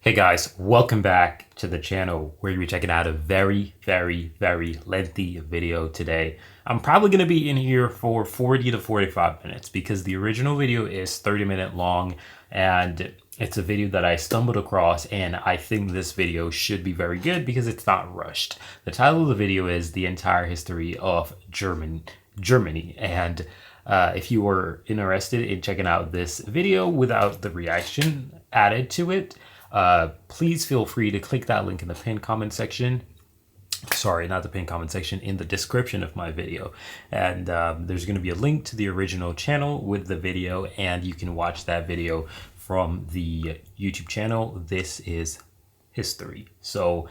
Hey guys, welcome back to the channel where we're checking out a very lengthy video today. I'm probably going to be in here for 40 to 45 minutes because the original video is 30-minute long and it's a video that I stumbled across, and I think this video should be very good because it's not rushed. The title of the video is The Entire History of Germany, and if you were interested in checking out this video without the reaction added to it, please feel free to click that link in the pinned comment section. Sorry, not the pinned comment section, in the description of my video. And there's going to be a link to the original channel with the video, and you can watch that video from the YouTube channel. This is history. So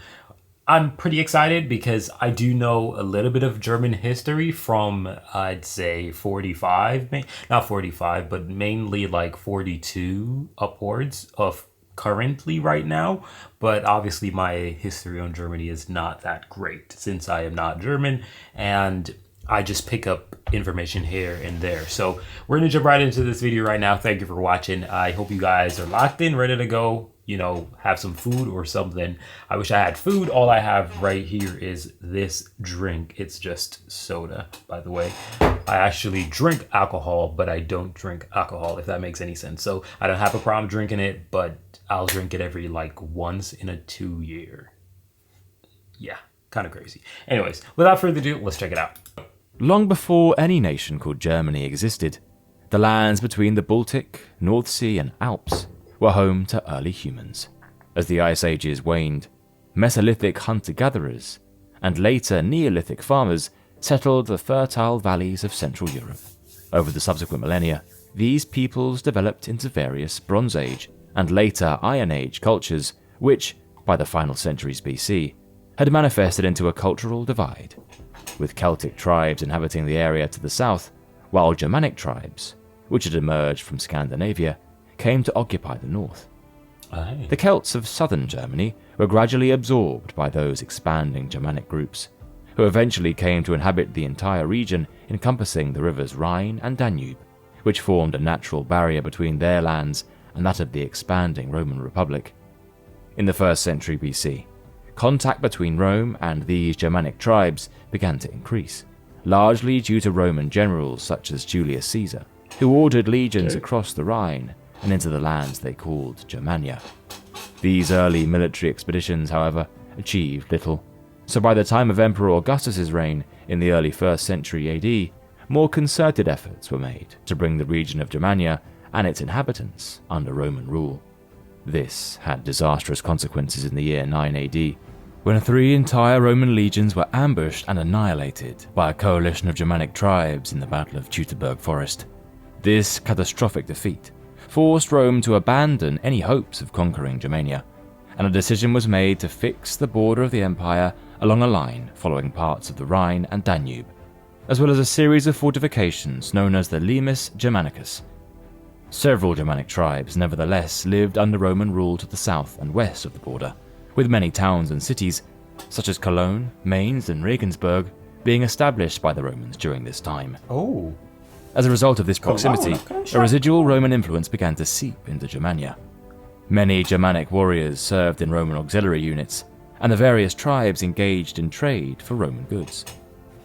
I'm pretty excited because I do know a little bit of German history from, I'd say 45, not 45, but mainly like 42 upwards of currently right now. But obviously my history on Germany is not that great since I am not German and I just pick up information here and there. So we're gonna jump right into this video right now. Thank you for watching. I hope you guys are locked in, ready to go, you know, have some food or something. I wish I had food. All I have right here is this drink. It's just soda, by the way. I actually drink alcohol, but I don't drink alcohol, if that makes any sense. So I don't have a problem drinking it, but I'll drink it every like once in a 2 year. Yeah, kind of crazy. Anyways, without further ado, let's check it out. Long before any nation called Germany existed, the lands between the Baltic, North Sea and Alps were home to early humans. As the Ice Ages waned, Mesolithic hunter-gatherers and later Neolithic farmers settled the fertile valleys of Central Europe. Over the subsequent millennia, these peoples developed into various Bronze Age and later Iron Age cultures, which, by the final centuries BC, had manifested into a cultural divide, with Celtic tribes inhabiting the area to the south, while Germanic tribes, which had emerged from Scandinavia, came to occupy the north. Aye. The Celts of southern Germany were gradually absorbed by those expanding Germanic groups, who eventually came to inhabit the entire region encompassing the rivers Rhine and Danube, which formed a natural barrier between their lands and that of the expanding Roman Republic. In the 1st century BC, contact between Rome and these Germanic tribes began to increase, largely due to Roman generals such as Julius Caesar, who ordered legions across the Rhine and into the lands they called Germania. These early military expeditions, however, achieved little, so by the time of Emperor Augustus's reign in the early 1st century AD, more concerted efforts were made to bring the region of Germania and its inhabitants under Roman rule. This had disastrous consequences in the year 9 AD, when 3 entire Roman legions were ambushed and annihilated by a coalition of Germanic tribes in the Battle of Teutoburg Forest. This catastrophic defeat forced Rome to abandon any hopes of conquering Germania, and a decision was made to fix the border of the empire along a line following parts of the Rhine and Danube, as well as a series of fortifications known as the Limes Germanicus. Several Germanic tribes, nevertheless, lived under Roman rule to the south and west of the border, with many towns and cities, such as Cologne, Mainz, and Regensburg, being established by the Romans during this time. Oh. As a result of this proximity, Cologne. a residual Roman influence began to seep into Germania. Many Germanic warriors served in Roman auxiliary units, and the various tribes engaged in trade for Roman goods.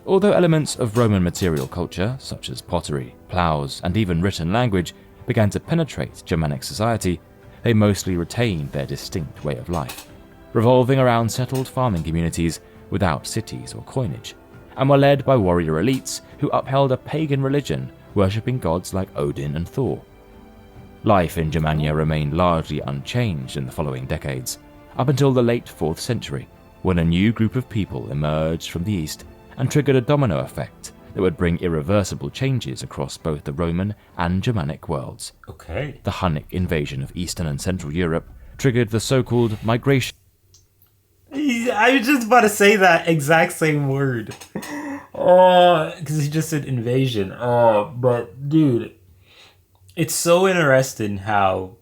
Although elements of Roman material culture, such as pottery, plows, and even written language, began to penetrate Germanic society, they mostly retained their distinct way of life, revolving around settled farming communities without cities or coinage, and were led by warrior elites who upheld a pagan religion worshipping gods like Odin and Thor. Life in Germania remained largely unchanged in the following decades, up until the late 4th century, when a new group of people emerged from the east and triggered a domino effect that would bring irreversible changes across both the Roman and Germanic worlds. Okay. The Hunnic invasion of Eastern and Central Europe triggered the so-called migration. I was just about to say that exact same word. Oh, because he just said invasion. Oh, but dude, it's so interesting how,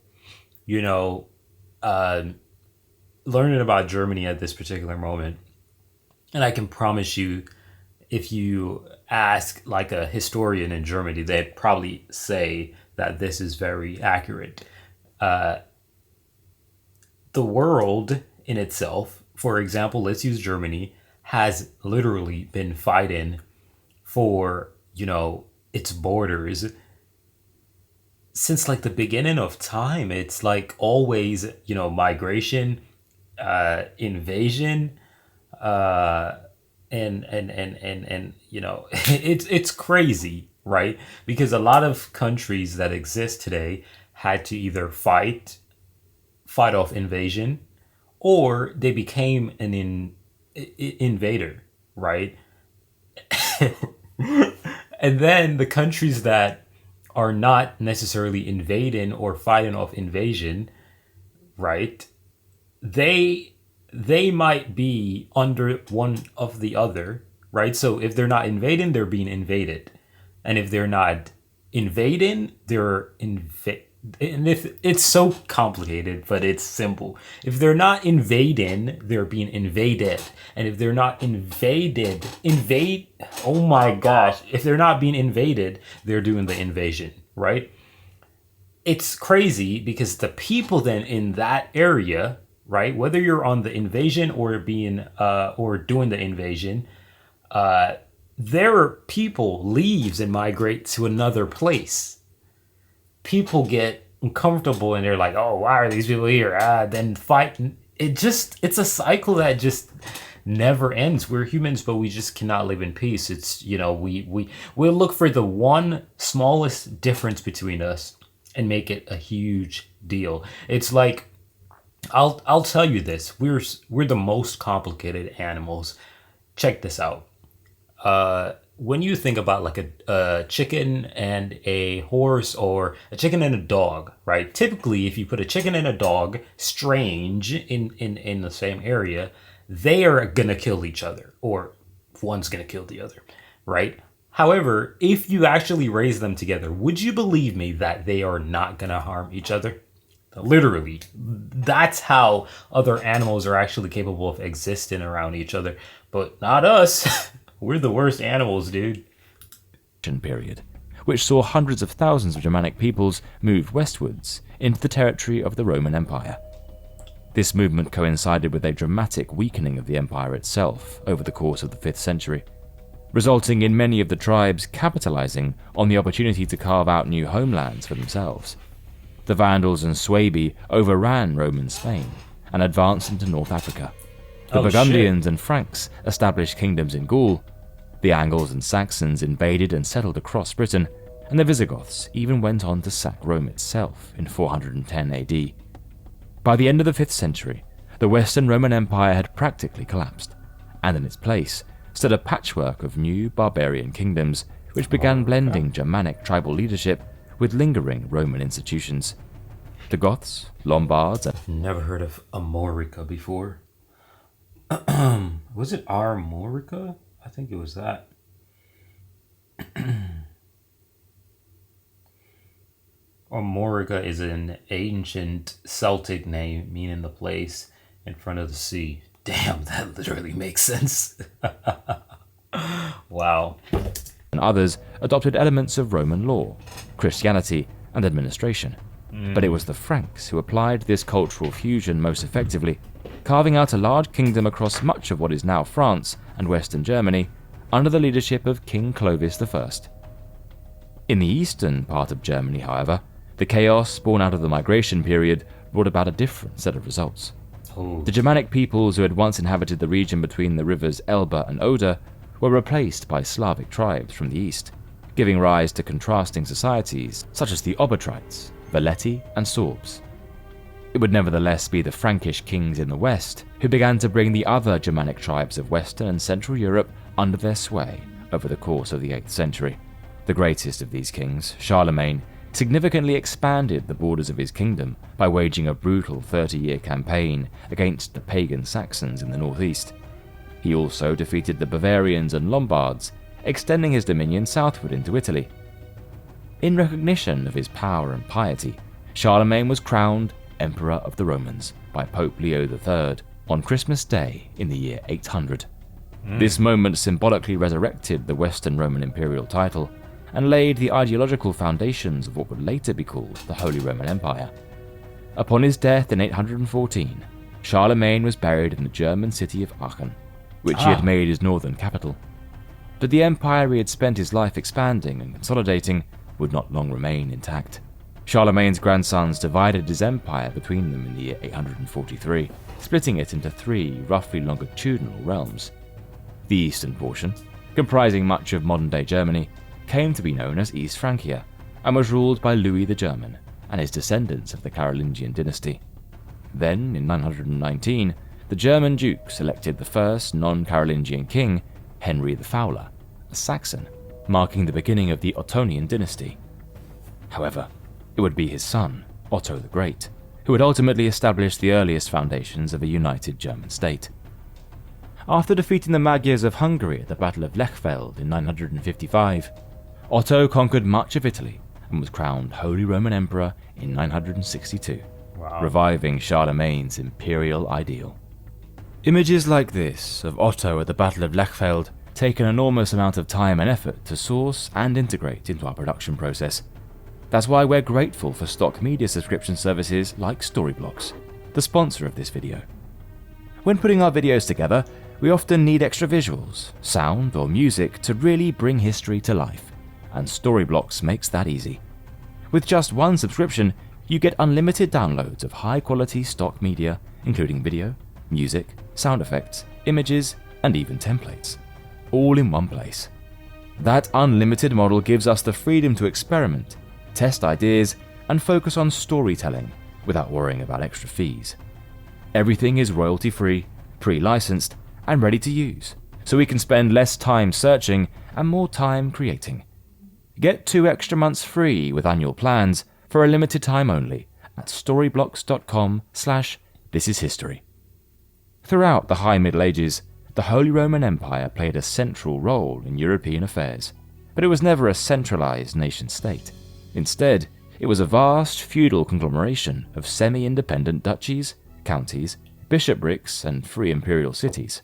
you know, learning about Germany at this particular moment. And I can promise you, if you ask like a historian in Germany, they'd probably say that this is very accurate. the world in itself, for example, let's use Germany, has literally been fighting for, its borders since like the beginning of time. It's like always, migration, invasion, uh, and it's crazy, right? Because a lot of countries that exist today had to either fight off invasion, or they became an invader, right? And then the countries that are not necessarily invading or fighting off invasion, right? They they might be under one of the other, right? So if they're not invading, they're being invaded, and if they're not invading, they're and if it's so complicated, but it's simple. If they're not invading, they're being invaded. And if they're not oh my gosh, if they're not being invaded, they're doing the invasion, right? It's crazy because the people then in that area, right, whether you're on the invasion or being or doing the invasion, their people leaves and migrate to another place. People get uncomfortable and they're like, oh, why are these people here? Then fight. It's a cycle that just never ends. We're humans, but we just cannot live in peace. It's, we'll look for the one smallest difference between us and make it a huge deal. It's like, I'll tell you this. We're the most complicated animals. Check this out. When you think about like a chicken and a horse, or a chicken and a dog, right? Typically, if you put a chicken and a dog strange in the same area, they are gonna kill each other, or one's gonna kill the other, right? However, if you actually raise them together, would you believe me that they are not gonna harm each other? Literally, that's how other animals are actually capable of existing around each other, but not us. We're the worst animals, dude. Period, which saw hundreds of thousands of Germanic peoples move westwards into the territory of the Roman Empire. This movement coincided with a dramatic weakening of the empire itself over the course of the 5th century, resulting in many of the tribes capitalizing on the opportunity to carve out new homelands for themselves. The Vandals and Suebi overran Roman Spain and advanced into North Africa. The Burgundians and Franks established kingdoms in Gaul. The Angles and Saxons invaded and settled across Britain, and the Visigoths even went on to sack Rome itself in 410 AD. By the end of the 5th century, the Western Roman Empire had practically collapsed, and in its place stood a patchwork of new barbarian kingdoms which began blending Germanic tribal leadership with lingering Roman institutions. The Goths, Lombards, and Never heard of Amorica before. Was it Armorica? I think it was that. Armorica is an ancient Celtic name meaning the place in front of the sea. Damn, that literally makes sense. Wow. and others adopted elements of Roman law, Christianity, and administration. But it was the Franks who applied this cultural fusion most effectively, carving out a large kingdom across much of what is now France and Western Germany under the leadership of King Clovis I. In the eastern part of Germany, however, the chaos born out of the migration period brought about a different set of results. The Germanic peoples who had once inhabited the region between the rivers Elbe and Oder were replaced by Slavic tribes from the east, giving rise to contrasting societies such as the Obotrites, Veleti, and Sorbs. It would nevertheless be the Frankish kings in the west who began to bring the other Germanic tribes of Western and Central Europe under their sway over the course of the 8th century. The greatest of these kings, Charlemagne, significantly expanded the borders of his kingdom by waging a brutal 30-year campaign against the pagan Saxons in the northeast. He also defeated the Bavarians and Lombards, extending his dominion southward into Italy. In recognition of his power and piety, Charlemagne was crowned Emperor of the Romans by Pope Leo III on Christmas Day in the year 800. This moment symbolically resurrected the Western Roman imperial title and laid the ideological foundations of what would later be called the Holy Roman Empire. Upon his death in 814, Charlemagne was buried in the German city of Aachen, which he had made his northern capital. But the empire he had spent his life expanding and consolidating would not long remain intact. Charlemagne's grandsons divided his empire between them in the year 843, splitting it into 3 roughly longitudinal realms. The eastern portion, comprising much of modern-day Germany, came to be known as East Francia and was ruled by Louis the German and his descendants of the Carolingian dynasty. Then, in 919, the German dukes elected the first non-Carolingian king, Henry the Fowler, a Saxon, marking the beginning of the Ottonian dynasty. However, it would be his son, Otto the Great, who would ultimately establish the earliest foundations of a united German state. After defeating the Magyars of Hungary at the Battle of Lechfeld in 955, Otto conquered much of Italy and was crowned Holy Roman Emperor in 962, reviving Charlemagne's imperial ideal. Images like this of Otto at the Battle of Lechfeld take an enormous amount of time and effort to source and integrate into our production process. That's why we're grateful for stock media subscription services like Storyblocks, the sponsor of this video. When putting our videos together, we often need extra visuals, sound, or music to really bring history to life, and Storyblocks makes that easy. With just one subscription, you get unlimited downloads of high-quality stock media, including video, music, sound effects, images, and even templates, all in one place. That unlimited model gives us the freedom to experiment, test ideas, and focus on storytelling without worrying about extra fees. Everything is royalty-free, pre-licensed, and ready to use, so we can spend less time searching and more time creating. Get 2 extra months free with annual plans for a limited time only at storyblocks.com/thisishistory. Throughout the High Middle Ages, the Holy Roman Empire played a central role in European affairs, but it was never a centralized nation-state. Instead, it was a vast feudal conglomeration of semi-independent duchies, counties, bishoprics, and free imperial cities.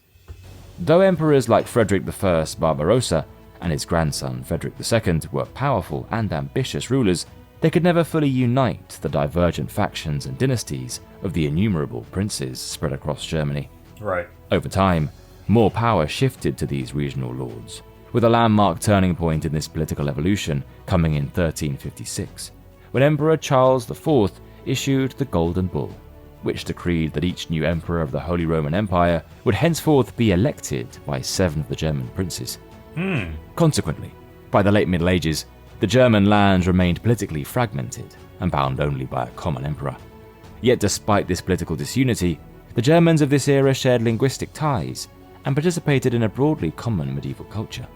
Though emperors like Frederick I Barbarossa and his grandson Frederick II were powerful and ambitious rulers, they could never fully unite the divergent factions and dynasties of the innumerable princes spread across Germany. Right. Over time, more power shifted to these regional lords, with a landmark turning point in this political evolution coming in 1356, when Emperor Charles IV issued the Golden Bull, which decreed that each new emperor of the Holy Roman Empire would henceforth be elected by 7 of the German princes. Consequently, by the late Middle Ages, the German lands remained politically fragmented and bound only by a common emperor. Yet despite this political disunity, the Germans of this era shared linguistic ties and participated in a broadly common medieval culture.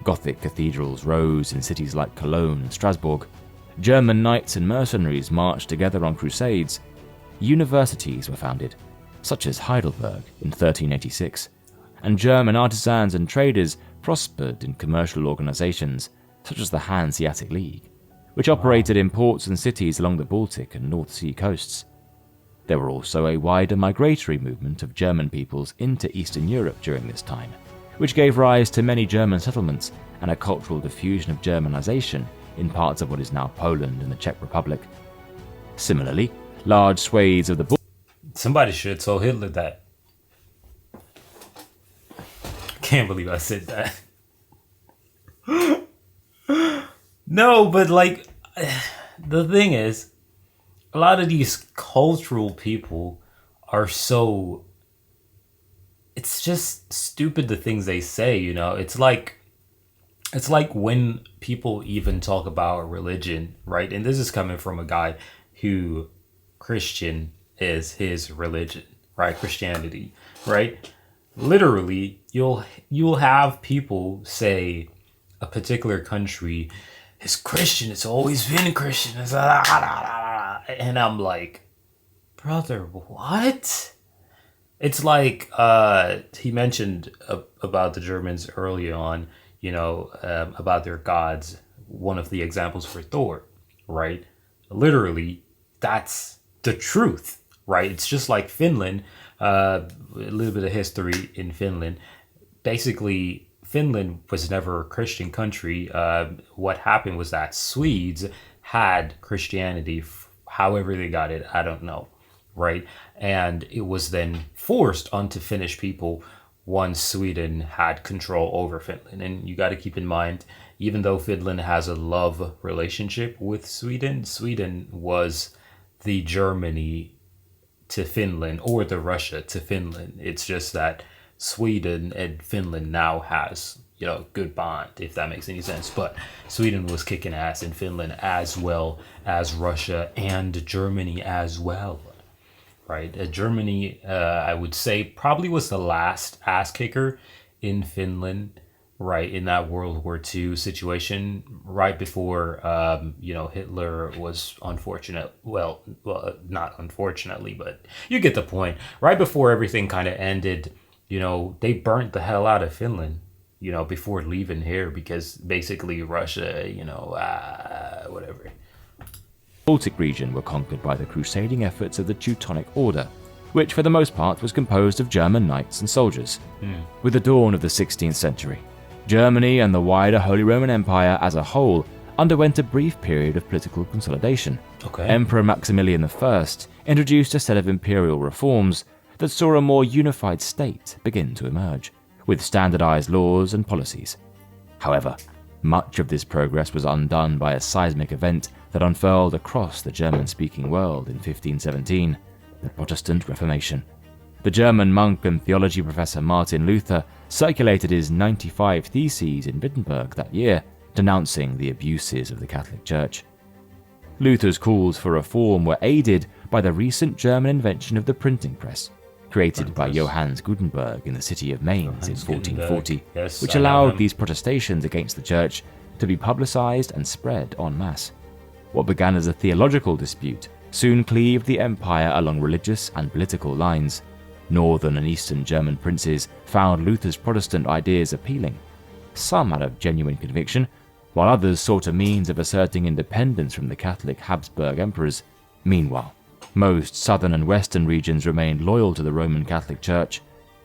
Gothic cathedrals rose in cities like Cologne and Strasbourg. German knights and mercenaries marched together on crusades. Universities were founded, such as Heidelberg in 1386, and German artisans and traders prospered in commercial organizations such as the Hanseatic League, which operated in ports and cities along the Baltic and North Sea coasts. There were also a wider migratory movement of German peoples into Eastern Europe during this time, which gave rise to many German settlements and a cultural diffusion of Germanization in parts of what is now Poland and the Czech Republic. Similarly, large swathes of the Somebody should have told Hitler that. Can't believe I said that. No, but like, the thing is, a lot of these cultural people are so, it's just stupid the things they say, you know. It's like when people even talk about religion, right? And this is coming from a guy who Christian is his religion, right? Christianity, right? Literally, you'll have people say a particular country is Christian. It's always been Christian. And I'm like, brother, what? It's like he mentioned about the Germans early on, you know, about their gods. One of the examples for Thor, right? Literally, that's the truth, right? It's just like Finland. A little bit of history in Finland. Basically, Finland was never a Christian country. What happened was that Swedes had Christianity However they got it, I don't know, right? And it was then forced onto Finnish people once Sweden had control over Finland. And you got to keep in mind, even though Finland has a love relationship with Sweden, Sweden was the Germany to Finland or the Russia to Finland. It's just that Sweden and Finland now has, good bond, if that makes any sense. But Sweden was kicking ass in Finland as well as Russia and Germany as well, right? Germany, I would say, probably was the last ass kicker in Finland, right, in that World War II situation, right before, Hitler was unfortunate. Well, not unfortunately, but you get the point. Right before everything kind of ended, they burnt the hell out of Finland, before leaving here because basically Russia, whatever. Baltic region were conquered by the crusading efforts of the Teutonic Order, which for the most part was composed of German knights and soldiers. With the dawn of the 16th century, Germany and the wider Holy Roman Empire as a whole underwent a brief period of political consolidation. Emperor Maximilian I introduced a set of imperial reforms that saw a more unified state begin to emerge, with standardized laws and policies. However, much of this progress was undone by a seismic event that unfurled across the German-speaking world in 1517, the Protestant Reformation. The German monk and theology professor Martin Luther circulated his 95 Theses in Wittenberg that year, denouncing the abuses of the Catholic Church. Luther's calls for reform were aided by the recent German invention of the printing press, created by Johannes Gutenberg in the city of Mainz in 1440, which allowed these protestations against the Church to be publicized and spread en masse. What began as a theological dispute soon cleaved the empire along religious and political lines. Northern and Eastern German princes found Luther's Protestant ideas appealing, some out of genuine conviction, while others sought a means of asserting independence from the Catholic Habsburg emperors. Meanwhile, most southern and western regions remained loyal to the Roman Catholic Church,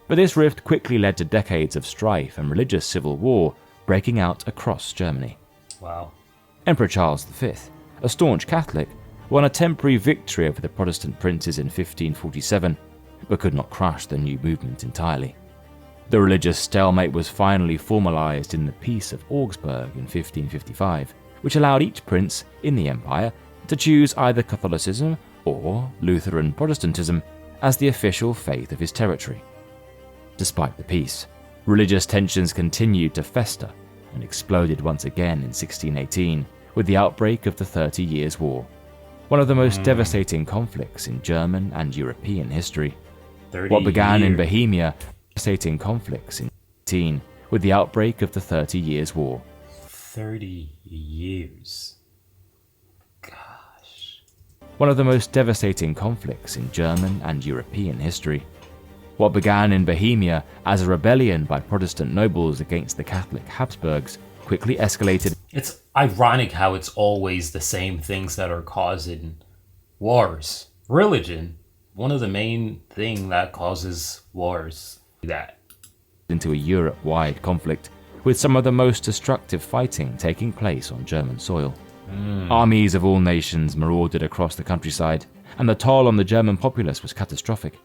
but this rift quickly led to decades of strife and religious civil war breaking out across Germany. Wow. Emperor Charles V, a staunch Catholic, won a temporary victory over the Protestant princes in 1547, but could not crush the new movement entirely. The religious stalemate was finally formalized in the Peace of Augsburg in 1555, which allowed each prince in the empire to choose either Catholicism or Lutheran Protestantism as the official faith of his territory. Despite the peace, religious tensions continued to fester and exploded once again in 1618 with the outbreak of the 30 Years' War, one of the most devastating conflicts in German and European history. What began in Bohemia, devastating conflicts in 18 with the outbreak of the 30 Years' War. 30 years. Gosh. One of the most devastating conflicts in German and European history. What began in Bohemia as a rebellion by Protestant nobles against the Catholic Habsburgs quickly escalated. It's ironic how it's always the same things that are causing wars. Religion, one of the main things that causes wars. That into a Europe-wide conflict, with some of the most destructive fighting taking place on German soil. Armies of all nations marauded across the countryside, and the toll on the German populace was catastrophic.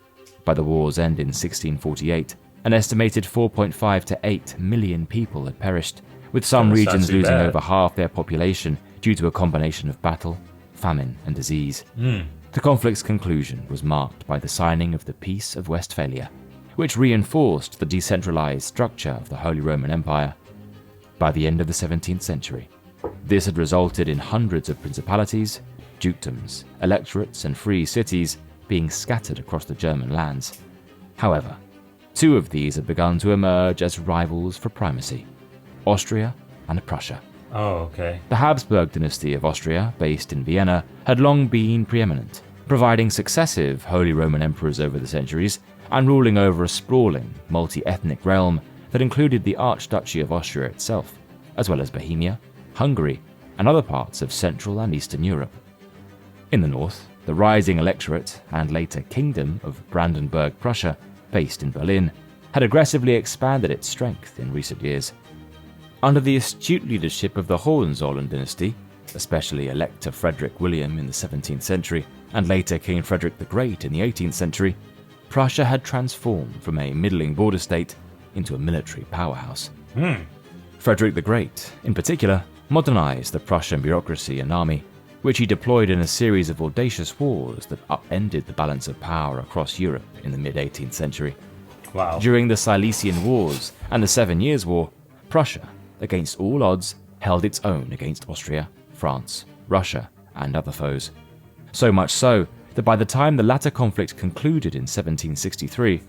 By the war's end in 1648, an estimated 4.5 to 8 million people had perished, with some regions losing over half their population due to a combination of battle, famine, and disease. The conflict's conclusion was marked by the signing of the Peace of Westphalia, which reinforced the decentralized structure of the Holy Roman Empire. By the end of the 17th century, this had resulted in hundreds of principalities, dukedoms, electorates, and free cities being scattered across the German lands. However, two of these had begun to emerge as rivals for primacy: Austria and Prussia. Oh, okay. The Habsburg dynasty of Austria, based in Vienna, had long been preeminent, providing successive Holy Roman emperors over the centuries and ruling over a sprawling, multi-ethnic realm that included the Archduchy of Austria itself, as well as Bohemia, Hungary, and other parts of Central and Eastern Europe. In the north, the rising electorate and later kingdom of Brandenburg Prussia, based in Berlin, had aggressively expanded its strength in recent years. Under the astute leadership of the Hohenzollern dynasty, especially Elector Frederick William in the 17th century, and later King Frederick the Great in the 18th century, Prussia had transformed from a middling border state into a military powerhouse. Frederick the Great, in particular, modernized the Prussian bureaucracy and army, which he deployed in a series of audacious wars that upended the balance of power across Europe in the mid-18th century. Wow. During the Silesian Wars and the Seven Years' War, Prussia, against all odds, held its own against Austria, France, Russia, and other foes. So much so that by the time the latter conflict concluded in 1763,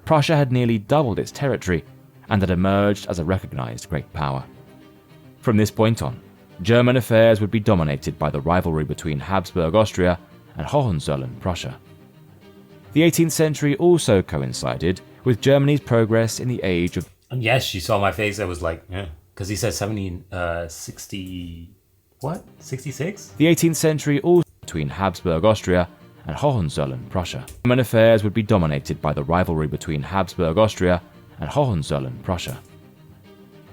Prussia had nearly doubled its territory and had emerged as a recognized great power. From this point on, German affairs would be dominated by the rivalry between Habsburg Austria and Hohenzollern-Prussia. The 18th century also coincided with Germany's progress in the age of... Yes, you saw my face. I was like, yeah. Because he said 1760... what? 66? The 18th century also between Habsburg Austria and Hohenzollern-Prussia. German affairs would be dominated by the rivalry between Habsburg Austria and Hohenzollern-Prussia.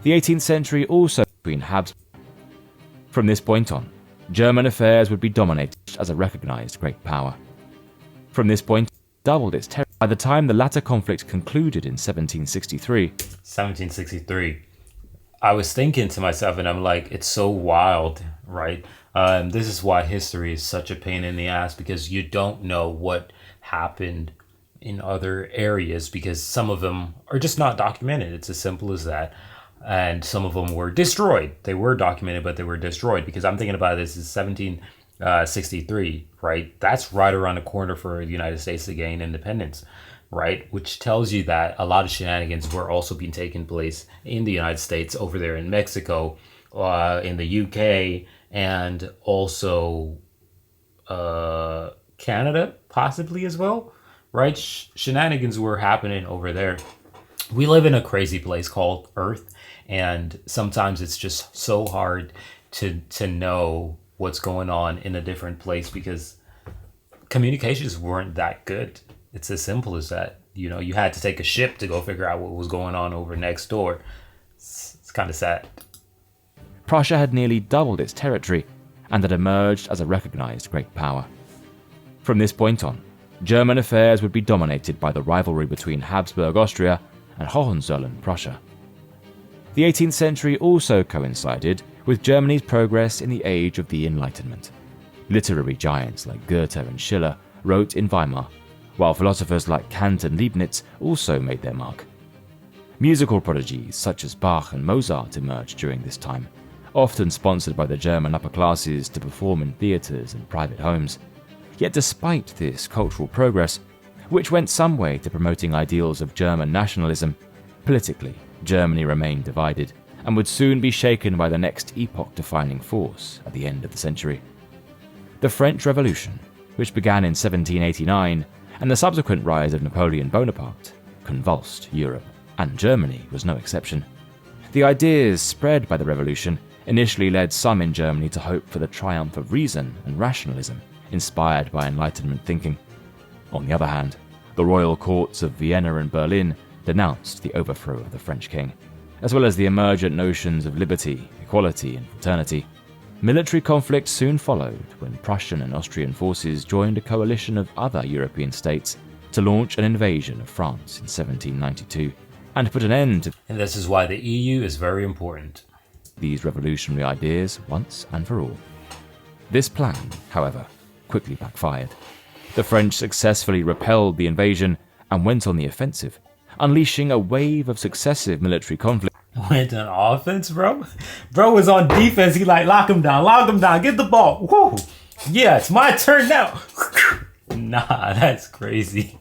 The 18th century also between Habsburg... From this point on, German affairs would be dominated as a recognized great power. From this point, doubled its territory. By the time the latter conflict concluded in 1763, 1763. I was thinking to myself, and I'm like, it's so wild, right? This is why history is such a pain in the ass, because you don't know what happened in other areas, because some of them are just not documented. It's as simple as that. And some of them were destroyed. They were documented, but they were destroyed, because I'm thinking about this is 1763, right? That's right around the corner for the United States to gain independence, right? Which tells you that a lot of shenanigans were also being taking place in the United States, over there in Mexico, in the UK, and also Canada, possibly as well, right? Shenanigans were happening over there. We live in a crazy place called Earth, and sometimes it's just so hard to know what's going on in a different place, because communications weren't that good. It's as simple as that. You know, you had to take a ship to go figure out what was going on over next door. It's kind of sad. Prussia had nearly doubled its territory and had emerged as a recognized great power. From this point on, German affairs would be dominated by the rivalry between Habsburg Austria and Hohenzollern-Prussia. The 18th century also coincided with Germany's progress in the age of the Enlightenment. Literary giants like Goethe and Schiller wrote in Weimar, while philosophers like Kant and Leibniz also made their mark. Musical prodigies such as Bach and Mozart emerged during this time, often sponsored by the German upper classes to perform in theatres and private homes. Yet despite this cultural progress, which went some way to promoting ideals of German nationalism, politically, Germany remained divided and would soon be shaken by the next epoch-defining force at the end of the century. The French Revolution, which began in 1789, and the subsequent rise of Napoleon Bonaparte, convulsed Europe, and Germany was no exception. The ideas spread by the revolution initially led some in Germany to hope for the triumph of reason and rationalism, inspired by Enlightenment thinking. On the other hand, the royal courts of Vienna and Berlin denounced the overthrow of the French king, as well as the emergent notions of liberty, equality, and fraternity. Military conflict soon followed when Prussian and Austrian forces joined a coalition of other European states to launch an invasion of France in 1792 and put an end to... And this is why the EU is very important. ...these revolutionary ideas once and for all. This plan, however, quickly backfired. The French successfully repelled the invasion and went on the offensive, unleashing a wave of successive military conflict. Went on offense, bro? Bro was on defense. He like, lock him down, get the ball. Woo! Yeah, it's my turn now. Nah, that's crazy.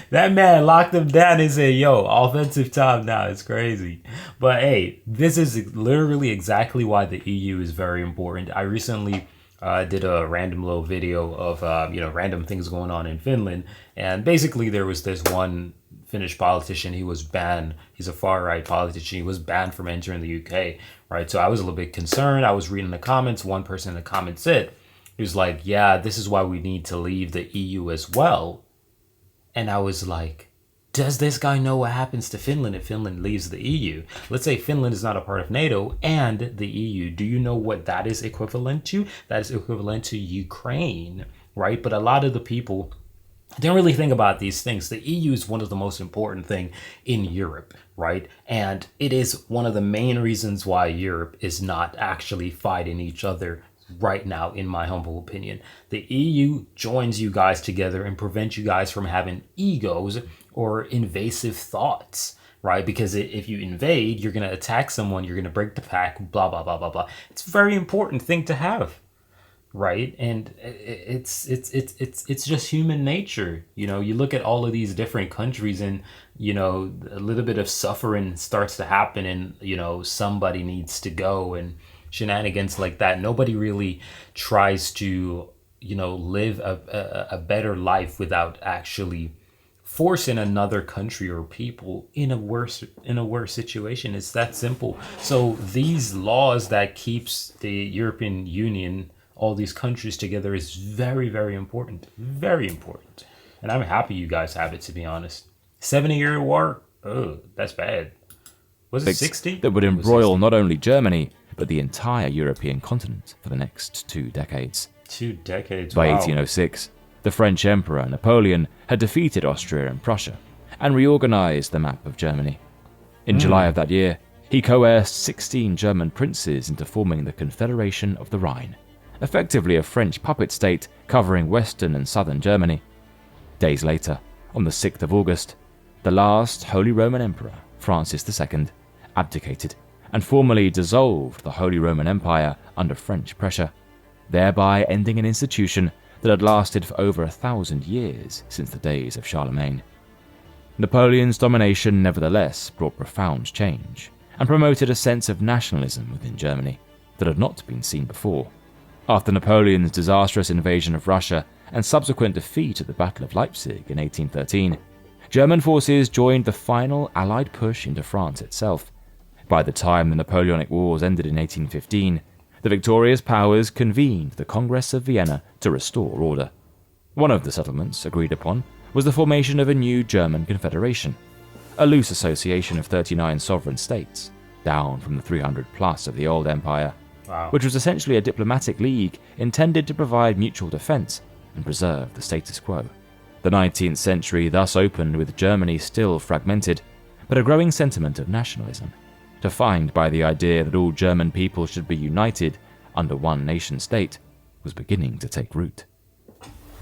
That man locked him down and said, yo, offensive time now. It's crazy. But hey, this is literally exactly why the EU is very important. I recently did a random little video of, random things going on in Finland. And basically there was this one Finnish politician. He was banned. He's a far-right politician. He was banned from entering the UK, right? So I was a little bit concerned. I was reading the comments. One person in the comments said, he was like, yeah, this is why we need to leave the EU as well. And I was like, Does this guy know what happens to Finland if Finland leaves the EU? Let's say Finland is not a part of NATO and the EU. Do you know what that is equivalent to? That is equivalent to Ukraine, right? But a lot of the people don't really think about these things. The EU is one of the most important thing in Europe, right? And it is one of the main reasons why Europe is not actually fighting each other right now, in my humble opinion. The EU joins you guys together and prevents you guys from having egos or invasive thoughts, right? Because if you invade, you're going to attack someone, you're going to break the pack, blah, blah, blah, blah, blah. It's a very important thing to have, right? And it's just human nature. You know, you look at all of these different countries and, you know, a little bit of suffering starts to happen and, you know, somebody needs to go and shenanigans like that. Nobody really tries to, you know, live a better life without actually forcing another country or people in a worse situation. It's that simple. So these laws that keeps the European Union, all these countries together, is very, very important. Very important. And I'm happy you guys have it, to be honest. 70-year war? Oh, that's bad. Was it 60? That would embroil not only Germany, but the entire European continent for the next 2 decades. 2 decades, By wow. 1806, the French Emperor Napoleon had defeated Austria and Prussia and reorganized the map of Germany. In July of that year, he coerced 16 German princes into forming the Confederation of the Rhine, effectively a French puppet state covering western and southern Germany. Days later, on the 6th of August, the last Holy Roman Emperor, Francis II, abdicated and formally dissolved the Holy Roman Empire under French pressure, thereby ending an institution that had lasted for over 1,000 years since the days of Charlemagne. Napoleon's domination nevertheless brought profound change and promoted a sense of nationalism within Germany that had not been seen before. After Napoleon's disastrous invasion of Russia and subsequent defeat at the Battle of Leipzig in 1813, German forces joined the final Allied push into France itself. By the time the Napoleonic Wars ended in 1815, the victorious powers convened the Congress of Vienna to restore order. One of the settlements agreed upon was the formation of a new German confederation, a loose association of 39 sovereign states, down from the 300 plus of the old empire, which was essentially a diplomatic league intended to provide mutual defense and preserve the status quo. The 19th century thus opened with Germany still fragmented, but a growing sentiment of nationalism, defined by the idea that all German people should be united under one nation-state, was beginning to take root.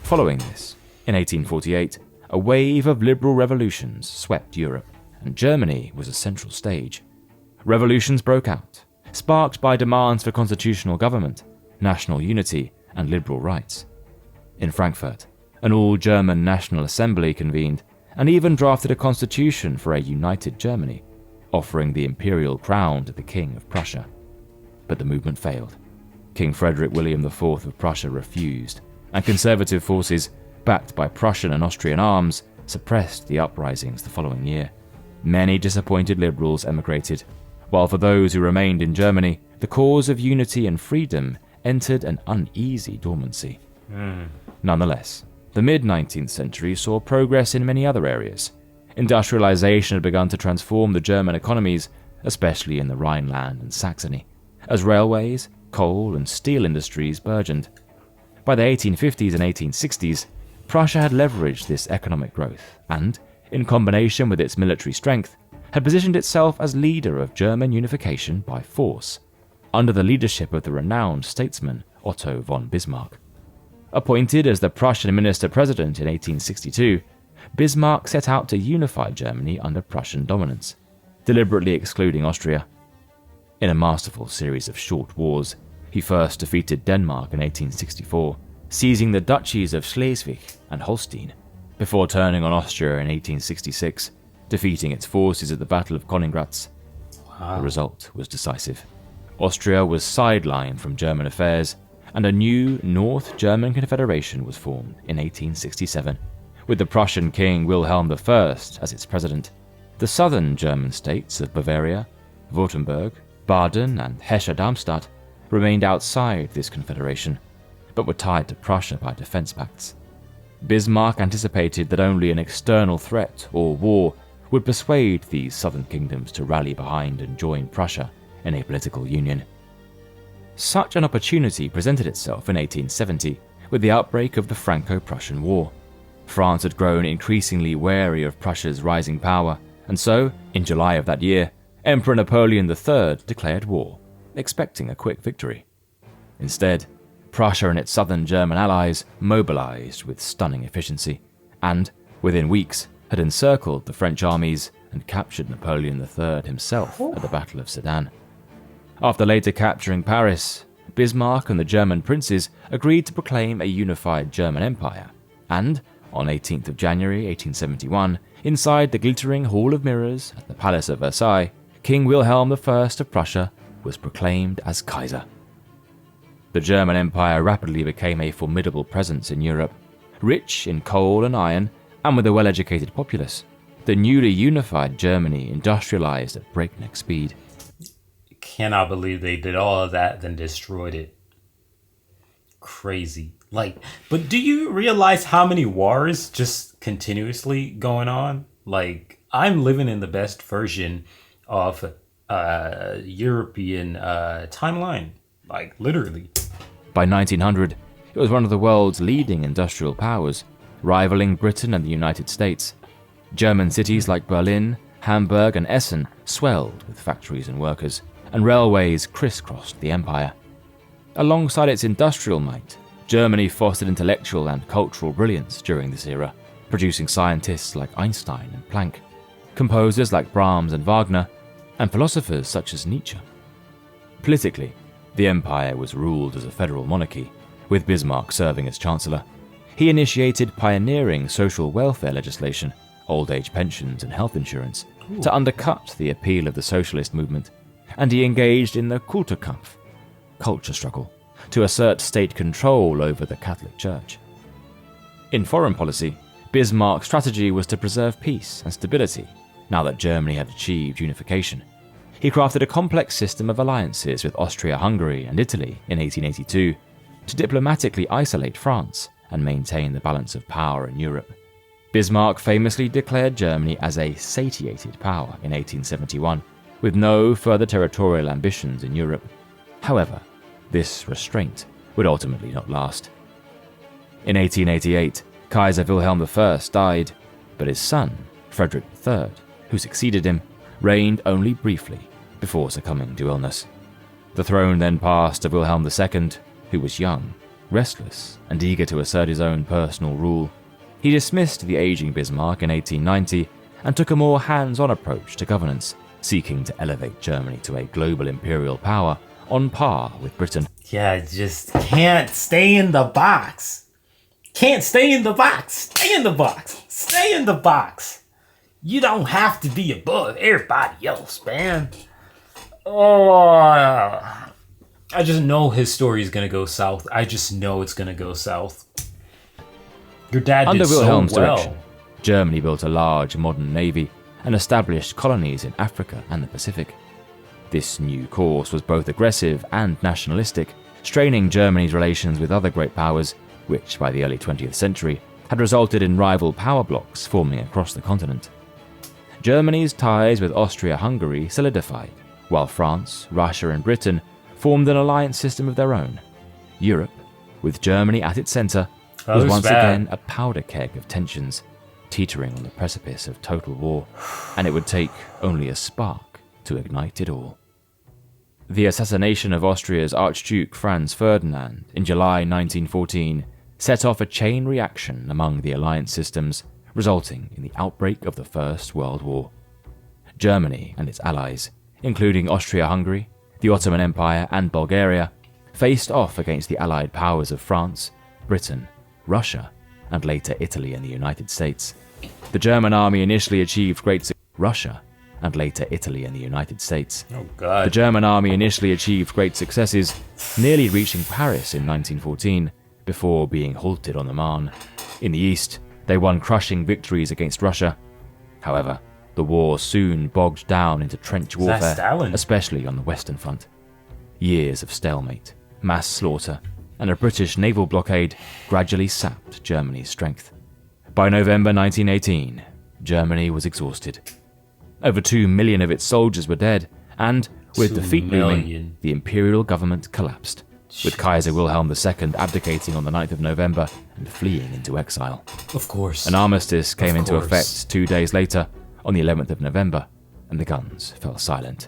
Following this, in 1848, a wave of liberal revolutions swept Europe, and Germany was a central stage. Revolutions broke out, sparked by demands for constitutional government, national unity, and liberal rights. In Frankfurt, an all-German National Assembly convened and even drafted a constitution for a united Germany, offering the imperial crown to the King of Prussia. But the movement failed. King Frederick William IV of Prussia refused, and conservative forces, backed by Prussian and Austrian arms, suppressed the uprisings the following year. Many disappointed liberals emigrated, while for those who remained in Germany, the cause of unity and freedom entered an uneasy dormancy. Nonetheless, the mid-19th century saw progress in many other areas. Industrialization had begun to transform the German economies, especially in the Rhineland and Saxony, as railways, coal, and steel industries burgeoned. By the 1850s and 1860s, Prussia had leveraged this economic growth and, in combination with its military strength, had positioned itself as leader of German unification by force, under the leadership of the renowned statesman Otto von Bismarck. Appointed as the Prussian minister-president in 1862, Bismarck set out to unify Germany under Prussian dominance, deliberately excluding Austria. In a masterful series of short wars, he first defeated Denmark in 1864, seizing the duchies of Schleswig and Holstein, before turning on Austria in 1866, defeating its forces at the Battle of Königgrätz. The result was decisive. Austria was sidelined from German affairs, and a new North German Confederation was formed in 1867, with the Prussian King Wilhelm I as its president. The southern German states of Bavaria, Württemberg, Baden, and Hesse-Darmstadt remained outside this confederation, but were tied to Prussia by defense pacts. Bismarck anticipated that only an external threat or war would persuade these southern kingdoms to rally behind and join Prussia in a political union. Such an opportunity presented itself in 1870 with the outbreak of the Franco-Prussian War. France had grown increasingly wary of Prussia's rising power, and so, in July of that year, Emperor Napoleon III declared war, expecting a quick victory. Instead, Prussia and its southern German allies mobilized with stunning efficiency, and, within weeks, had encircled the French armies and captured Napoleon III himself at the Battle of Sedan. After later capturing Paris, Bismarck and the German princes agreed to proclaim a unified German empire, and, on 18th of January 1871, inside the glittering Hall of Mirrors at the Palace of Versailles, King Wilhelm I of Prussia was proclaimed as Kaiser. The German Empire rapidly became a formidable presence in Europe. Rich in coal and iron, and with a well-educated populace, the newly unified Germany industrialized at breakneck speed. Cannot believe they did all of that, then destroyed it. Crazy. But do you realize how many wars just continuously going on? I'm living in the best version of European timeline. Literally. By 1900, it was one of the world's leading industrial powers, rivaling Britain and the United States. German cities like Berlin, Hamburg, and Essen swelled with factories and workers, and railways crisscrossed the empire. Alongside its industrial might, Germany fostered intellectual and cultural brilliance during this era, producing scientists like Einstein and Planck, composers like Brahms and Wagner, and philosophers such as Nietzsche. Politically, the empire was ruled as a federal monarchy, with Bismarck serving as chancellor. He initiated pioneering social welfare legislation, old age pensions and health insurance, to undercut the appeal of the socialist movement, and he engaged in the Kulturkampf, culture struggle, to assert state control over the Catholic Church. In foreign policy, Bismarck's strategy was to preserve peace and stability now that Germany had achieved unification. He crafted a complex system of alliances with Austria-Hungary and Italy in 1882 to diplomatically isolate France and maintain the balance of power in Europe. Bismarck famously declared Germany as a satiated power in 1871, with no further territorial ambitions in Europe. However, this restraint would ultimately not last. In 1888, Kaiser Wilhelm I died, but his son, Frederick III, who succeeded him, reigned only briefly before succumbing to illness. The throne then passed to Wilhelm II, who was young, restless, and eager to assert his own personal rule. He dismissed the aging Bismarck in 1890 and took a more hands-on approach to governance, seeking to elevate Germany to a global imperial power on par with Britain. Yeah, just can't stay in the box. Can't stay in the box. Stay in the box. Stay in the box. You don't have to be above everybody else, man. Oh, I just know his story is going to go south. I just know it's going to go south. Your dad did Under Wilhelm's so well. direction, Germany built a large modern navy and established colonies in Africa and the Pacific. This new course was both aggressive and nationalistic, straining Germany's relations with other great powers, which by the early 20th century had resulted in rival power blocs forming across the continent. Germany's ties with Austria-Hungary solidified, while France, Russia, and Britain formed an alliance system of their own. Europe, with Germany at its center, was once again a powder keg of tensions, teetering on the precipice of total war, and it would take only a spark to ignite it all. The assassination of Austria's Archduke Franz Ferdinand in July 1914 set off a chain reaction among the alliance systems, resulting in the outbreak of the First World War. Germany and its allies, including Austria-Hungary, the Ottoman Empire, and Bulgaria, faced off against the allied powers of France, Britain, Russia, and later Italy and the United States. The German army initially achieved great success. Russia, and later Italy and the United States. Oh, God. The German army initially achieved great successes, nearly reaching Paris in 1914, before being halted on the Marne. In the east, they won crushing victories against Russia. However, the war soon bogged down into trench warfare, especially on the Western Front. Years of stalemate, mass slaughter, and a British naval blockade gradually sapped Germany's strength. By November 1918, Germany was exhausted. Over 2 million of its soldiers were dead, and, with defeat looming, the imperial government collapsed, with Kaiser Wilhelm II abdicating on the 9th of November and fleeing into exile. Of course. An armistice came into effect 2 days later, on the 11th of November, and the guns fell silent.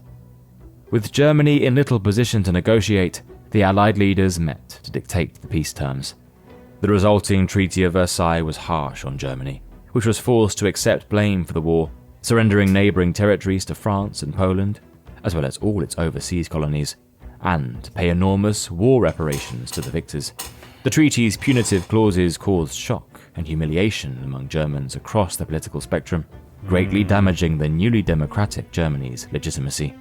With Germany in little position to negotiate, the Allied leaders met to dictate the peace terms. The resulting Treaty of Versailles was harsh on Germany, which was forced to accept blame for the war, surrendering neighbouring territories to France and Poland, as well as all its overseas colonies, and pay enormous war reparations to the victors. The treaty's punitive clauses caused shock and humiliation among Germans across the political spectrum, greatly damaging the newly democratic Germany's legitimacy.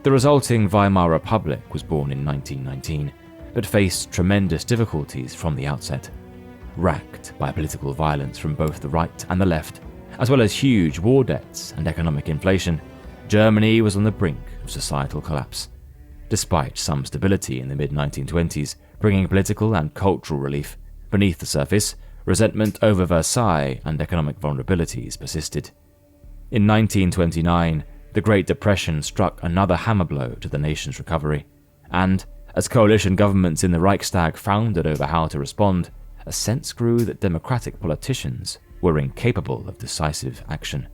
The resulting Weimar Republic was born in 1919, but faced tremendous difficulties from the outset. Racked by political violence from both the right and the left, as well as huge war debts and economic inflation, Germany was on the brink of societal collapse. Despite some stability in the mid-1920s, bringing political and cultural relief, beneath the surface, resentment over Versailles and economic vulnerabilities persisted. In 1929, the Great Depression struck another hammer blow to the nation's recovery, and, as coalition governments in the Reichstag floundered over how to respond, a sense grew that democratic politicians were incapable of decisive action.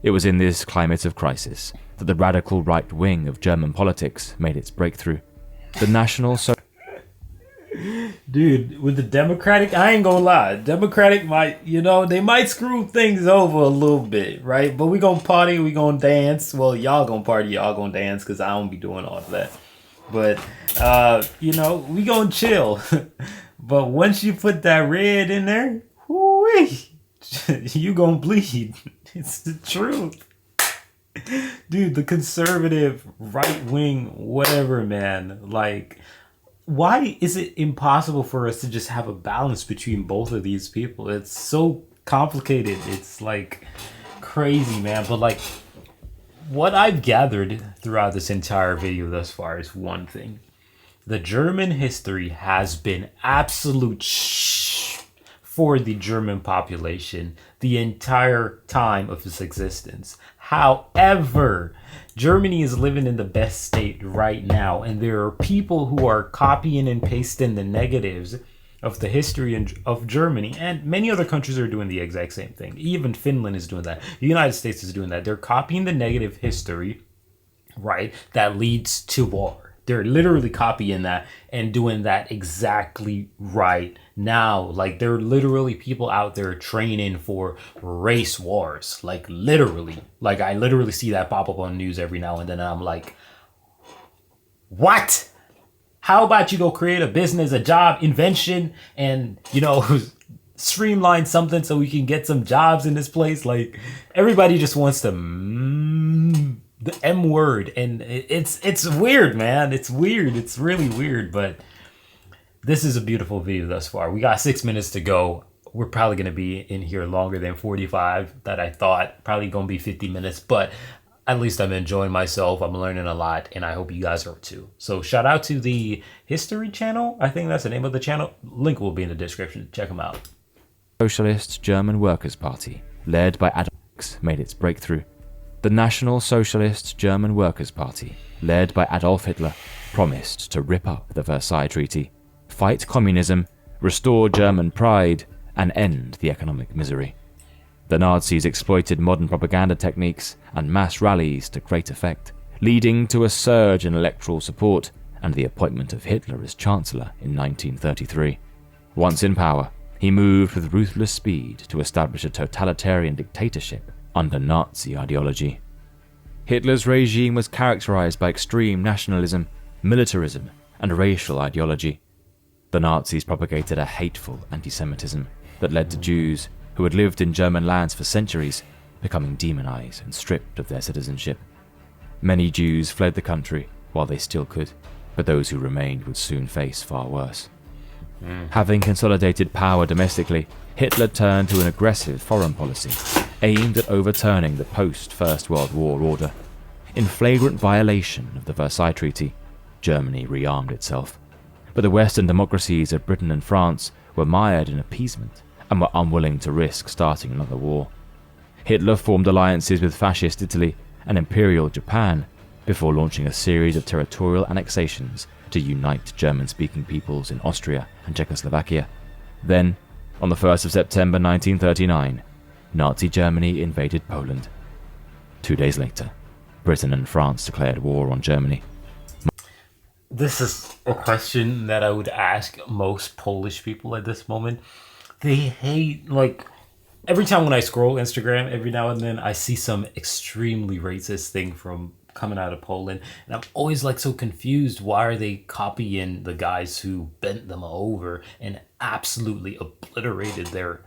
It was in this climate of crisis that the radical right wing of German politics made its breakthrough. The National Dude, with the Democratic, I ain't gonna lie, Democratic might, they might screw things over a little bit, right? But we gonna party, we gonna dance. Well, y'all gonna party, y'all gonna dance, because I don't be doing all of that. But, we gonna chill. But once you put that red in there, whoo-wee, you gonna bleed. It's the truth. Dude, the conservative, right-wing, whatever, man, like, why is it impossible for us to just have a balance between both of these people? It's so complicated. It's like crazy, man. But like, what I've gathered throughout this entire video thus far is one thing. The German history has been absolute for the German population the entire time of its existence. However, Germany is living in the best state right now, and there are people who are copying and pasting the negatives of the history of Germany, and many other countries are doing the exact same thing. Even Finland is doing that. The United States is doing that. They're copying the negative history, right, that leads to war. They're literally copying that and doing that exactly right now. Like, there are literally people out there training for race wars. Like, literally. Like, I literally see that pop up on the news every now and then, and I'm like, what? How about you go create a business, a job, invention, and, streamline something so we can get some jobs in this place? Like, everybody just wants to the M word, and it's weird, man. It's weird. It's really weird, but this is a beautiful video thus far. We got 6 minutes to go. We're probably going to be in here longer than 45 that I thought. Probably going to be 50 minutes, but at least I'm enjoying myself. I'm learning a lot, and I hope you guys are too. So shout out to the History channel. I think that's the name of the channel. Link will be in the description. Check them out. Socialist German Workers' Party, led by Adolf Hitler, made its breakthrough. The National Socialist German Workers' Party, led by Adolf Hitler, promised to rip up the Versailles Treaty, fight communism, restore German pride, and end the economic misery. The Nazis exploited modern propaganda techniques and mass rallies to great effect, leading to a surge in electoral support and the appointment of Hitler as Chancellor in 1933. Once in power, he moved with ruthless speed to establish a totalitarian dictatorship under Nazi ideology. Hitler's regime was characterized by extreme nationalism, militarism, and racial ideology. The Nazis propagated a hateful anti-Semitism that led to Jews, who had lived in German lands for centuries, becoming demonized and stripped of their citizenship. Many Jews fled the country while they still could, but those who remained would soon face far worse. Having consolidated power domestically, Hitler turned to an aggressive foreign policy aimed at overturning the post-First World War order. In flagrant violation of the Versailles Treaty, Germany rearmed itself. but the Western democracies of Britain and France were mired in appeasement and were unwilling to risk starting another war. Hitler formed alliances with fascist Italy and Imperial Japan before launching a series of territorial annexations to unite German-speaking peoples in Austria and Czechoslovakia. Then, on the 1st of September 1939, Nazi Germany invaded Poland. 2 days later, Britain and France declared war on Germany. This is a question that I would ask most Polish people at this moment. They hate, like, every time when I scroll Instagram, every now and then I see some extremely racist thing from coming out of Poland, and I'm always like so confused. Why are they copying the guys who bent them over and absolutely obliterated their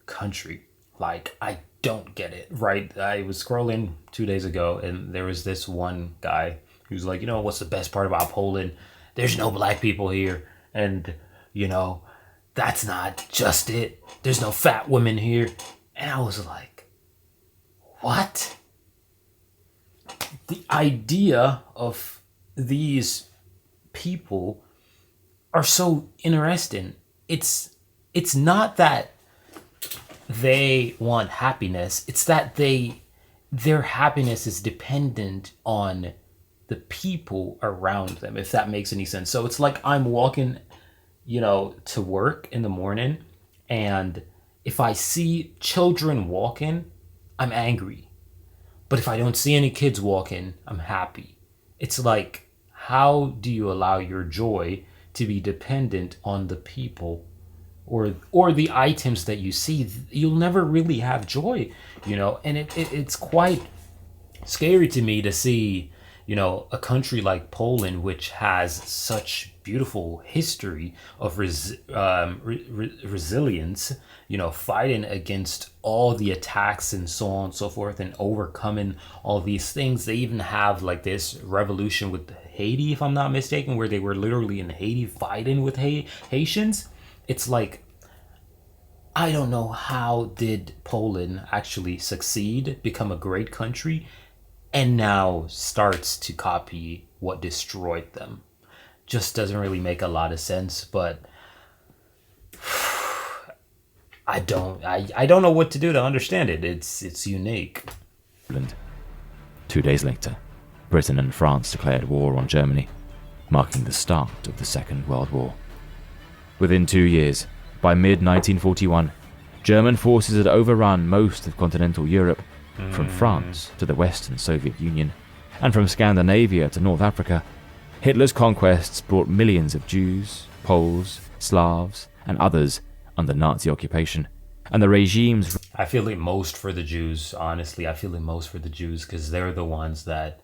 country? Like, I don't get it, right? I was scrolling 2 days ago, and there was this one guy who's like, what's the best part about Poland? There's no black people here, and that's not just it. There's no fat women here. And I was like, what? The idea of these people are so interesting. It's not that they want happiness. It's that their happiness is dependent on the people around them, if that makes any sense. So it's like I'm walking, to work in the morning, and if I see children walking, I'm angry. But if I don't see any kids walking, I'm happy. It's like, how do you allow your joy to be dependent on the people or the items that you see? You'll never really have joy, and it's quite scary to me to see, a country like Poland, which has such beautiful history of resilience, fighting against all the attacks and so on and so forth, and overcoming all these things. They even have like this revolution with Haiti, if I'm not mistaken, where they were literally in Haiti fighting with Haitians. It's like, I don't know how did Poland actually succeed, become a great country, and now starts to copy what destroyed them. Just doesn't really make a lot of sense, but I don't know what to do to understand it. It's unique. 2 days later, Britain and France declared war on Germany, marking the start of the Second World War. Within 2 years, by mid-1941, German forces had overrun most of continental Europe, from France to the Western Soviet Union, and from Scandinavia to North Africa. Hitler's conquests brought millions of Jews, Poles, Slavs, and others under Nazi occupation, and the regime's... I feel it most for the Jews, honestly. I feel it most for the Jews because they're the ones that,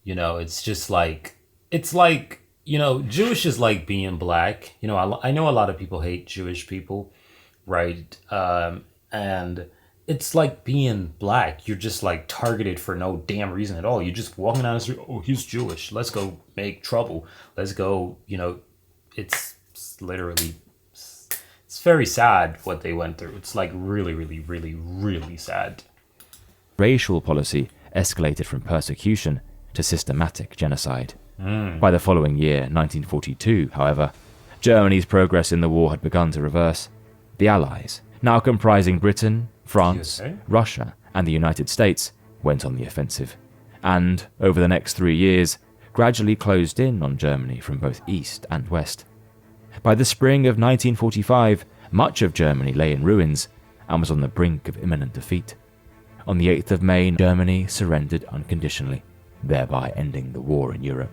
it's just like, Jewish is like being black. I know a lot of people hate Jewish people, right? And it's like being black. You're just like targeted for no damn reason at all. You're just walking down the street. Oh, he's Jewish. Let's go make trouble. Let's go. It's literally, it's very sad what they went through. It's like really, really, really, really sad. Racial policy escalated from persecution to systematic genocide. By the following year, 1942, however, Germany's progress in the war had begun to reverse. The Allies, now comprising Britain, France, Russia, and the United States, went on the offensive, and, over the next 3 years, gradually closed in on Germany from both east and west. By the spring of 1945, much of Germany lay in ruins and was on the brink of imminent defeat. On the 8th of May, Germany surrendered unconditionally, thereby ending the war in Europe.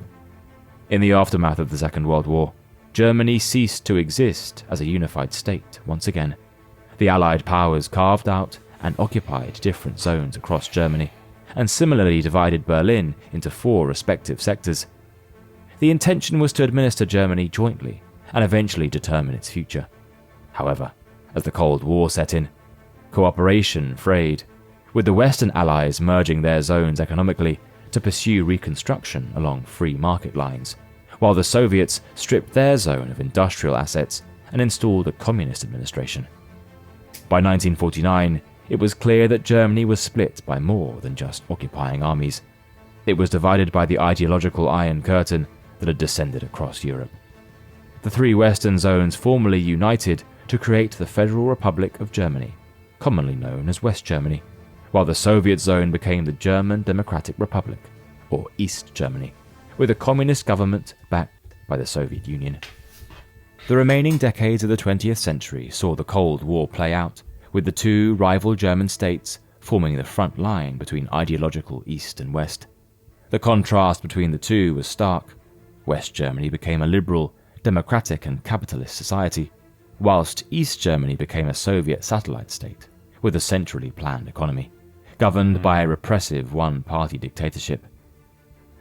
In the aftermath of the Second World War, Germany ceased to exist as a unified state once again. The Allied powers carved out and occupied different zones across Germany, and similarly divided Berlin into 4 respective sectors. The intention was to administer Germany jointly and eventually determine its future. However, as the Cold War set in, cooperation frayed, with the Western Allies merging their zones economically to pursue reconstruction along free market lines, while the Soviets stripped their zone of industrial assets and installed a communist administration. By 1949, it was clear that Germany was split by more than just occupying armies. It was divided by the ideological Iron Curtain that had descended across Europe. The three Western zones formally united to create the Federal Republic of Germany, commonly known as West Germany, while the Soviet zone became the German Democratic Republic, or East Germany, with a communist government backed by the Soviet Union. The remaining decades of the 20th century saw the Cold War play out, with the two rival German states forming the front line between ideological East and West. The contrast between the two was stark. West Germany became a liberal, democratic and capitalist society, whilst East Germany became a Soviet satellite state with a centrally planned economy, governed by a repressive one-party dictatorship.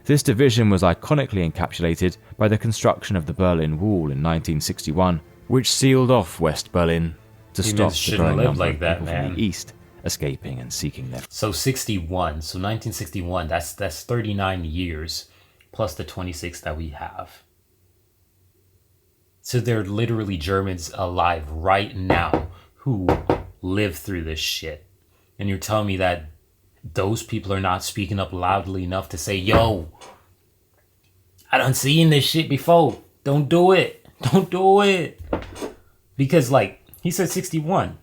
This division was iconically encapsulated by the construction of the Berlin Wall in 1961, which sealed off West Berlin to stop the growing number of people from the East escaping and seeking their... So 1961, that's 39 years, plus the 26 that we have. So there are literally Germans alive right now who live through this shit. And you're telling me that those people are not speaking up loudly enough to say, yo, I done seen this shit before. Don't do it. Don't do it. Because, like, he said 61.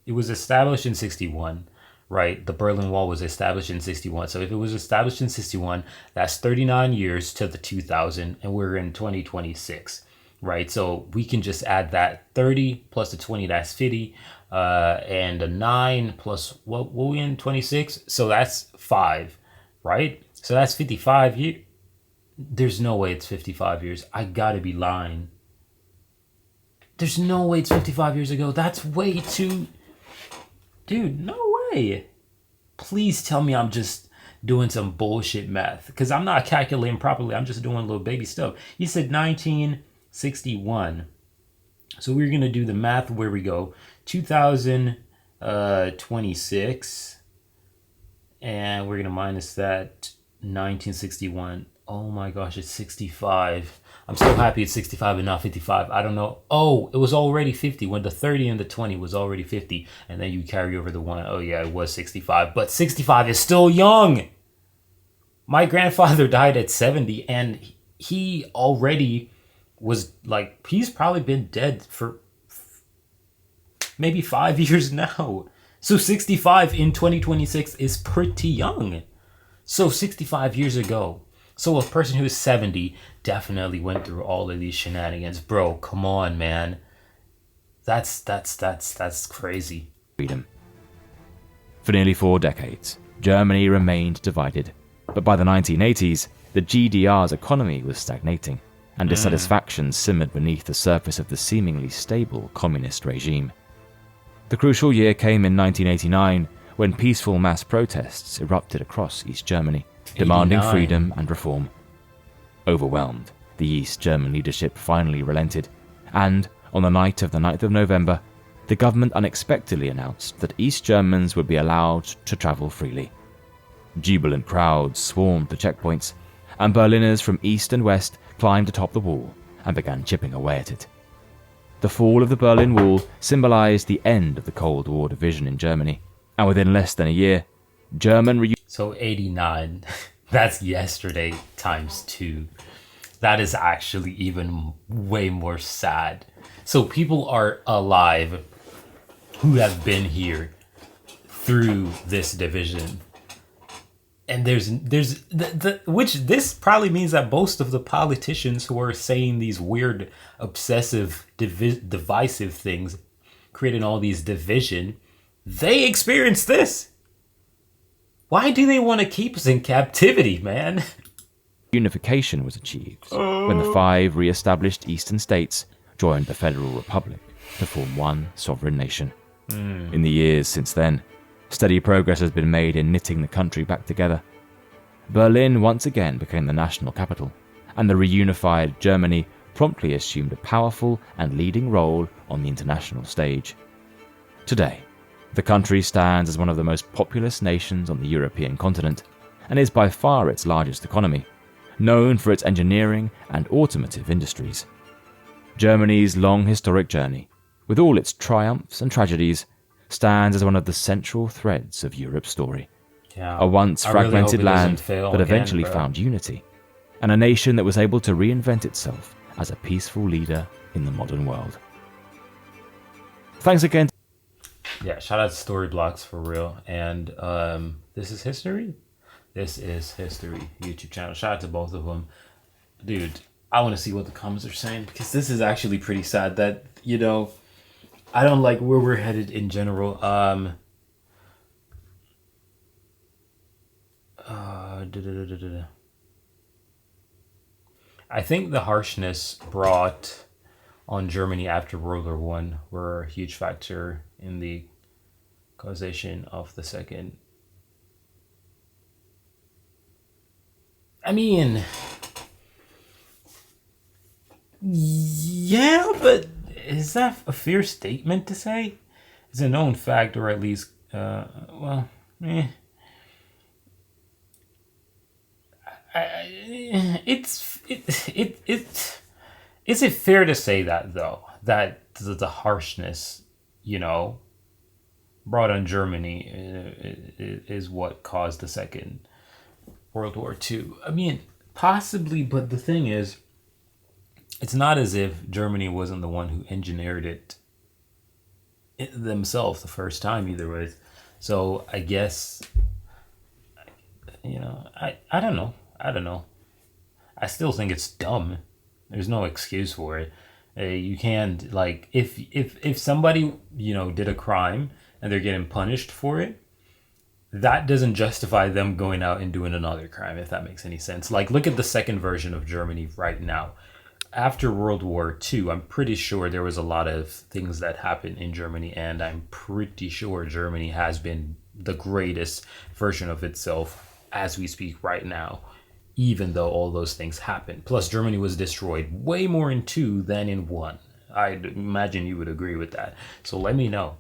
It was established in 61, right? The Berlin Wall was established in 61. So if it was established in 61, that's 39 years to the 2000, and we're in 2026, right? So we can just add that 30 plus the 20, that's 50. And a 9 plus what we in 26, so that's 5, right? So that's 55 years. There's no way it's 55 years. I gotta be lying. There's no way it's 55 years ago. That's way too... Dude, no way. Please tell me I'm just doing some bullshit math, because I'm not calculating properly. I'm just doing little baby stuff. He said 1961. So we're going to do the math. Where we go. 2026. And we're going to minus that 1961. Oh my gosh, it's 65. I'm so happy it's 65 and not 55. I don't know. Oh, it was already 50 when the 30 and the 20 was already 50. And then you carry over the one. Oh yeah, it was 65. But 65 is still young. My grandfather died at 70 and he already was like, he's probably been dead for maybe 5 years now. So 65 in 2026 is pretty young. So 65 years ago. So a person who is 70 definitely went through all of these shenanigans. Bro, come on, man. That's crazy. Freedom. For nearly 4 decades, Germany remained divided. But by the 1980s, the GDR's economy was stagnating, and dissatisfaction simmered beneath the surface of the seemingly stable communist regime. The crucial year came in 1989, when peaceful mass protests erupted across East Germany, demanding 89. freedom and reform. Overwhelmed, the East German leadership finally relented, and on the night of the 9th of November, the government unexpectedly announced that East Germans would be allowed to travel freely. Jubilant crowds swarmed the checkpoints, and Berliners from east and west climbed atop the wall and began chipping away at it. The fall of the Berlin Wall symbolized the end of the Cold War division in Germany, and within less than a year, So 89, that's yesterday times 2. That is actually even way more sad. So people are alive who have been here through this division. And which this probably means that most of the politicians who are saying these weird, obsessive, divisive things, creating all these division, they experienced this. Why do they want to keep us in captivity, man? Unification was achieved when the 5 re-established eastern states joined the Federal Republic to form one sovereign nation. In the years since then, steady progress has been made in knitting the country back together. Berlin once again became the national capital, and the reunified Germany promptly assumed a powerful and leading role on the international stage. Today, the country stands as one of the most populous nations on the European continent, and is by far its largest economy, known for its engineering and automotive industries. Germany's long historic journey, with all its triumphs and tragedies, stands as one of the central threads of Europe's story. Yeah, A once fragmented land that eventually bro. found unity, and a nation that was able to reinvent itself as a peaceful leader in the modern world. Thanks again. Yeah, shout out to Story Blocks for real. And this is history. This is history YouTube channel. Shout out to both of them, dude. I want to see what the comments are saying, because this is actually pretty sad that, you know, I don't like where we're headed in general. I think the harshness brought on Germany after World War One were a huge factor in the causation of the second. I mean, yeah, but is that a fair statement to say? It's a known fact, or at least, well, eh. Is it fair to say that, though, that the harshness, you know, brought on Germany is what caused the Second World War II? I mean, possibly, but the thing is, it's not as if Germany wasn't the one who engineered it themselves the first time either way. So I guess, you know, I don't know. I don't know. I still think it's dumb. There's no excuse for it. You can't, like, if somebody, you know, did a crime and they're getting punished for it, that doesn't justify them going out and doing another crime, if that makes any sense. Like, look at the second version of Germany right now. After World War II, I'm pretty sure there was a lot of things that happened in Germany, and I'm pretty sure Germany has been the greatest version of itself as we speak right now, even though all those things happened. Plus, Germany was destroyed way more in 2 than in 1. I'd imagine you would agree with that. So let me know.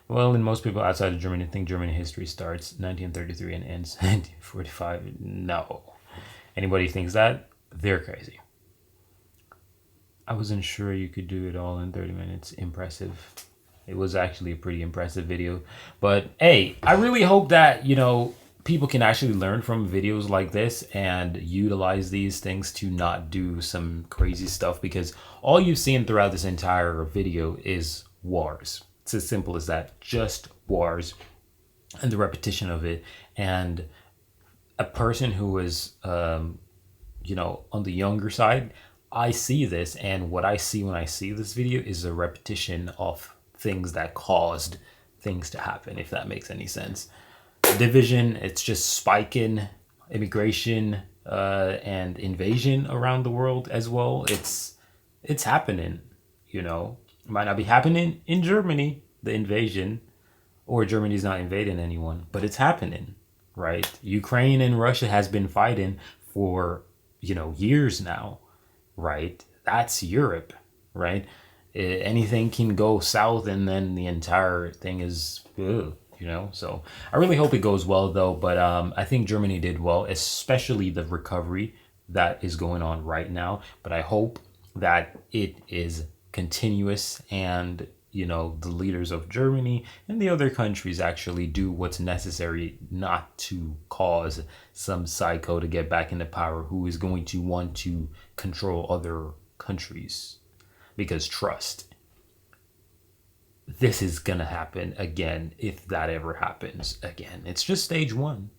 Well, and most people outside of Germany think German history starts 1933 and ends 1945. No. Anybody thinks that? They're crazy. I wasn't sure you could do it all in 30 minutes. Impressive. It was actually a pretty impressive video. But hey, I really hope that, you know, people can actually learn from videos like this and utilize these things to not do some crazy stuff, because all you've seen throughout this entire video is wars. It's as simple as that. Just wars and the repetition of it. And a person who is, you know, on the younger side, I see this, and what I see when I see this video is a repetition of things that caused things to happen, if that makes any sense. Division, it's just spiking immigration and invasion around the world as well. It's happening, you know. It might not be happening in Germany, the invasion, or Germany's not invading anyone, but it's happening, right? Ukraine and Russia has been fighting for, you know, years now, right? That's Europe, right? Anything can go south and then the entire thing is, ugh, you know. So I really hope it goes well, though. But I think Germany did well, especially the recovery that is going on right now. But I hope that it is continuous, and, you know, the leaders of Germany and the other countries actually do what's necessary not to cause some psycho to get back into power who is going to want to control other countries. Because trust, this is gonna happen again if that ever happens again. It's just stage 1.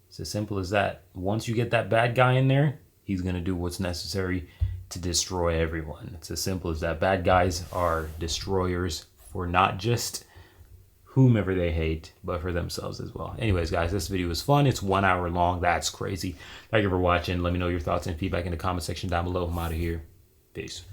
It's as simple as that. Once you get that bad guy in there, he's gonna do what's necessary to destroy everyone. It's as simple as that. Bad guys are destroyers for not just whomever they hate, but for themselves as well. Anyways, guys, this video was fun. It's 1 hour long. That's crazy. Thank you for watching. Let me know your thoughts and feedback in the comment section down below. I'm out of here. Peace.